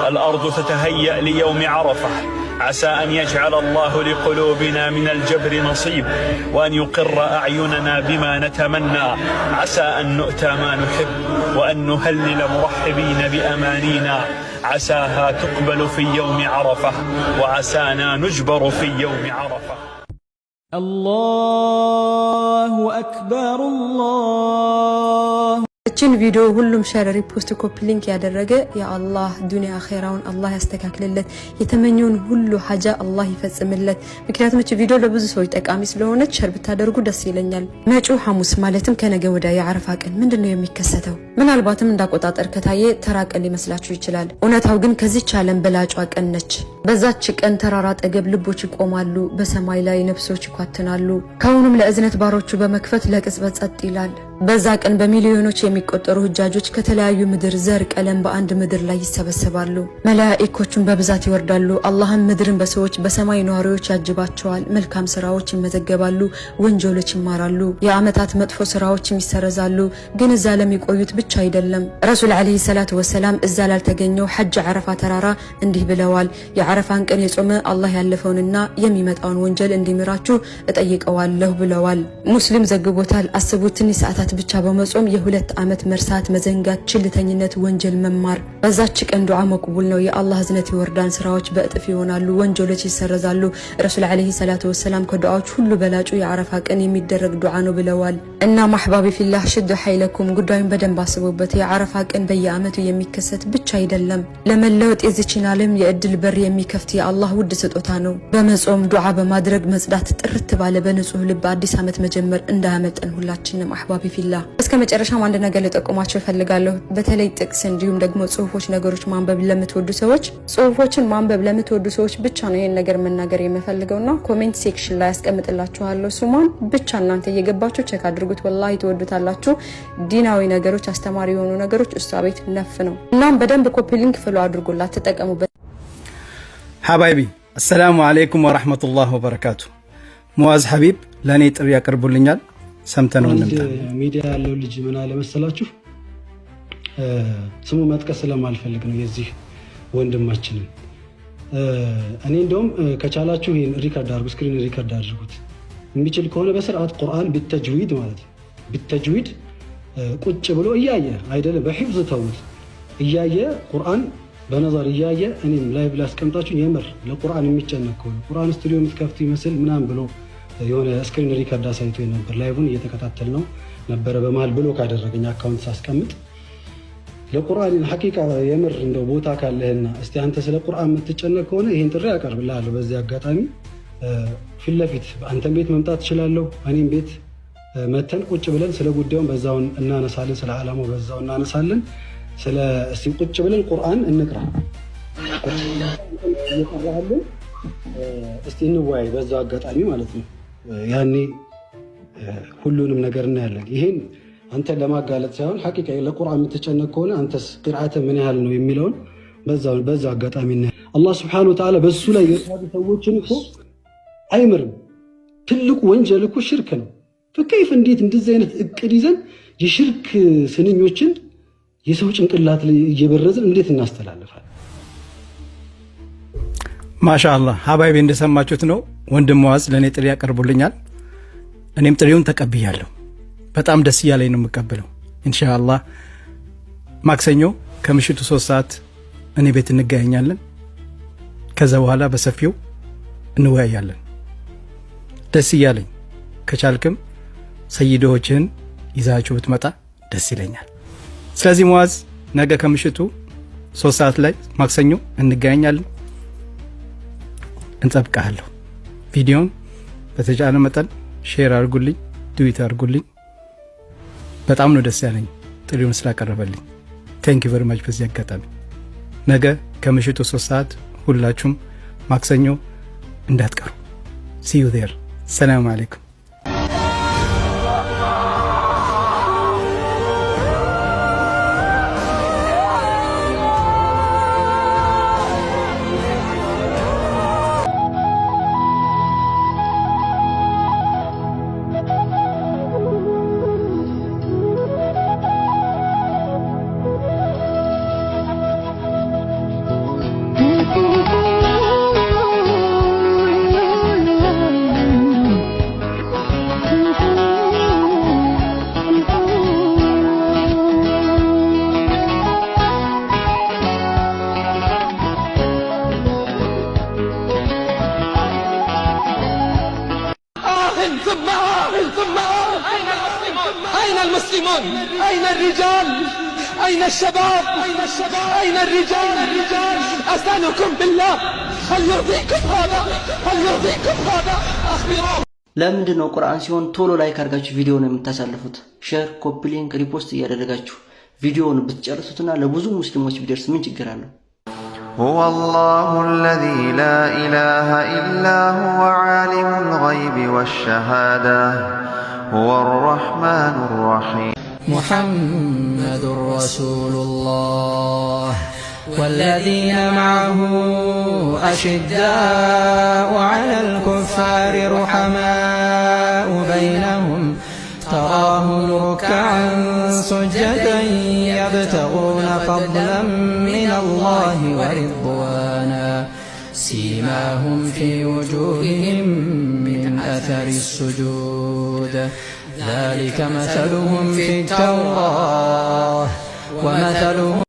الأرض تتهيأ ليوم عرفة. عسى أن يجعل الله لقلوبنا من الجبر نصيب، وأن يقر أعيننا بما نتمنى. عسى أن نؤتى ما نحب، وأن نهلل مرحبين بأمانينا. عساها تقبل في يوم عرفة، وعسانا نجبر في يوم عرفة. الله أكبر الله. እችን ቪዲዮ ሁሉም ሼር ሪፖስት ኮፒ ሊንክ ያደረገ ያ አላህ ዱንያ አኺራውን አላህ ያስተካክልለት፣ የተመኘውን ሁሉ ሐጃ አላህ ይፈጽምለት። ምክንያቱም እቺ ቪዲዮ ለብዙ ሰዎች ጠቃሚ ስለሆነች ሼር ብታደርጉ ደስ ይለኛል። መጪው ሐሙስ ማለትም ከነገ ወዲያ የዓረፋ ቀን ምንድነው የሚከሰተው? ምናልባትም እንዳቆጣጠር ከታየ ተራ ቀን ሊመስላችሁ ይችላል። እውነታው ግን ከዚች ዓለም በላጯ ቀን ነች። በዛች ቀን ተራራ አጠገብ ልቦች ይቆማሉ፣ በሰማይ ላይ ነፍሶች ይኳትናሉ። ከአሁኑም ለእዝነት ባሮቹ በመክፈት ለቅጽበት ጸጥ ይላል። በዛ ቀን በሚሊዮኖች የሚቆጠሩ ሁጃጆች ከተለያዩ ምድር ዘር ቀለም በአንድ ምድር ላይ ይሰበሰባሉ። መላእክቶቹን በብዛት ይወርዳሉ። አላህም ምድርን በሰዎች በሰማይ ነዋሪዎች ያጅባቸዋል። መልካም ስራዎች ይመዘገባሉ፣ ወንጀሎች ይማራሉ፣ የአመታት መጥፎ ስራዎችም ይሰረዛሉ። ግን እዛ ለሚቆዩት ብቻ አይደለም። ረሱል አለይሂ ሰላቱ ወሰላም እዛ ላልተገኘው ሐጅ ዓረፋ ተራራ እንዲህ ብለዋል። የዓረፋን ቀን የጾመ አላህ ያለፈውንና የሚመጣውን ወንጀል እንዲምራችሁ እጠይቀዋለሁ ብለዋል። ሙስሊም ዘግቦታል። አስቡት፣ ትንሽ ሰዓታት ብቻ በመጾም የ2 ዓመት መርሳት፣ መዘንጋት፣ ችልተኝነት፣ ወንጀል መማር። በዛች ቀን ዱዓ መቅቡል ነው። የአላህ እዝነት ይወርዳል፣ ስራዎች በእጥፍ ይሆናሉ፣ ወንጀሎች ይሰረዛሉ። ረሱል አለይሂ ሰላቱ ወሰላም ከዱዓዎች ሁሉ በላጩ የዓረፋ ቀን የሚደረግ ዱዓ ነው ብለዋል። እና ማህባቢ ፊላህ ሽዱ ኃይለኩም፣ ጉዳዩን በደንብ አስቡበት። የዓረፋ ቀን በየአመቱ የሚከሰት ብቻ አይደለም፣ ለመለወጥ የዚችን ዓለም የእድል በር የሚከፍት የአላህ ውድ ስጦታ ነው። በመጾም ዱዓ በማድረግ መጽዳት፣ ጥርት ባለ በንጹህ ልብ አዲስ አመት መጀመር እንዳያመልጠን ሁላችንም አህባቢ ፊላህ። እስከ መጨረሻው አንድ ነገር ልጠቁማችሁ እፈልጋለሁ። በተለይ ጥቅስ እንዲሁም ደግሞ ጽሁፎች፣ ነገሮች ማንበብ ለምትወዱ ሰዎች፣ ጽሁፎችን ማንበብ ለምትወዱ ሰዎች ብቻ ነው ይሄን ነገር መናገር የምፈልገውና ኮሜንት ሴክሽን ላይ ያስቀምጥላችኋለሁ። ሱማን ብቻ እናንተ እየገባችሁ ቼክ አድርጉት። ወላሂ ትወዱታላችሁ። ዲናዊ ነገሮች፣ አስተማሪ የሆኑ ነገሮች እሷ ቤት ነፍ ነው። እናም በደንብ ኮፒ ሊንክ ፍሎ አድርጉላት፣ ተጠቀሙበት። ሐባይቢ አሰላሙ አለይኩም ወራህመቱላሂ ወበረካቱ። ሙአዝ ሐቢብ ለኔ ጥሪ ያቀርቡልኛል። ሰምተነው እንምጣ። ሚዲያ ያለው ልጅ ምን አለ መሰላችሁ፣ ስሙ መጥቀስ ስለማልፈልግ ነው የዚህ ወንድማችንን። እኔ እንደውም ከቻላችሁ ይሄን ሪከርድ አድርጉ፣ ስክሪን ሪከርድ አድርጉት። የሚችል ከሆነ በስርዓት ቁርአን ቢተጅዊድ ማለት ነው። ቢተጅዊድ ቁጭ ብሎ እያየ አይደለም፣ በሂፍዝ ተውት፣ እያየ ቁርአን በነዛር እያየ እኔም ላይቭ ላይ አስቀምጣችሁ የምር ለቁርአን የሚጨነቅ ከሆነ ቁርአን ስቱዲዮ የምትከፍቱ ይመስል ምናምን ብሎ የሆነ ስክሪን ሪከርድ አሳይቶ ነበር። ላይቭን እየተከታተል ነው ነበረ። በመሃል ብሎ ካደረገኝ አካውንት ሳስቀምጥ ለቁርአን ሐቂቃ የምር እንደው ቦታ ካለህና እስቲ አንተ ስለ ቁርአን የምትጨነቅ ከሆነ ይሄን ጥሪ አቀርብልሃለሁ። በዚህ አጋጣሚ ፊት ለፊት አንተም ቤት መምጣት እችላለሁ፣ እኔም ቤት መተን ቁጭ ብለን ስለ ጉዳዩን በዛው እናነሳለን፣ ስለ ዓላማው በዛው እናነሳለን። ስለ እስቲ ቁጭ ብለን ቁርአን እንቅራ እየቀራህልን እስቲ እንወያይ በዛው አጋጣሚ ማለት ነው። ያኔ ሁሉንም ነገር እናያለን። ይሄን አንተን ለማጋለጥ ሳይሆን ሐቂቃ ለቁርአን የምትጨነቅ ከሆነ አንተስ ቅርአተ ምን ያህል ነው የሚለውን በዛው አጋጣሚ እናያለን። አላህ Subhanahu Wa Ta'ala በሱ ላይ የታዱ ሰዎችን እኮ አይምርም። ትልቁ ወንጀል እኮ ሽርክ ነው። ፈከይፍ እንዴት እንደዚህ አይነት እቅድ ይዘን የሽርክ ስንኞችን የሰው ጭንቅላት ላይ እየበረዝን እንዴት እናስተላልፋለን? ማሻአላህ ሐባይቢ እንደሰማችሁት ነው። ወንድም ሙአዝ ለኔ ጥሪ ያቀርቡልኛል። እኔም ጥሪውን ተቀብያለሁ። በጣም ደስ እያለኝ ነው የምቀበለው። ኢንሻአላህ ማክሰኞ ከምሽቱ 3 ሰዓት እኔ ቤት እንገናኛለን። ከዛ በኋላ በሰፊው እንወያያለን። ደስ እያለኝ ከቻልክም ሰይዶችን ይዛችሁ ብትመጣ ደስ ይለኛል። ስለዚህ ሙአዝ ነገ ከምሽቱ 3 ሰዓት ላይ ማክሰኞ እንገናኛለን። እንጠብቃለሁ። ቪዲዮን በተቻለ መጠን ሼር አድርጉልኝ፣ ትዊት አድርጉልኝ። በጣም ነው ደስ ያለኝ ጥሪውን ስላቀረበልኝ። ቴንክ ዩ ቨሪ ማች። በዚህ አጋጣሚ ነገ ከምሽቱ 3 ሰዓት ሁላችሁም ማክሰኞ እንዳትቀሩ። see you there። ሰላም አለይኩም። أين المسلمون؟ أين الرجال؟ أين الشباب؟ أين الرجال؟ أسألكم بالله هل يرضيكم هذا؟ أخبروه. ለምንድን ነው ቁርአን ሲሆን ቶሎ ላይክ አድርጋችሁ ቪዲዮውን የምታሳልፉት? ሼር፣ ኮፒ ሊንክ፣ ሪፖስት እያደረጋችሁ ቪዲዮውን ብትጨርሱትና ለብዙ ሙስሊሞች ቢደርስ ምን ችግር አለው? هو الله الذي لا إله إلا هو عالم الغيب والشهادة هو الرحمن الرحيم محمد رسول الله والذين معه أشداء على الكفار رحماء بينهم تراهم ركعا سجدا يبتغون فضلا من الله ورضوانا سيماهم في وجوههم من أثر السجود ذلك مثلهم في التوراة ومثلهم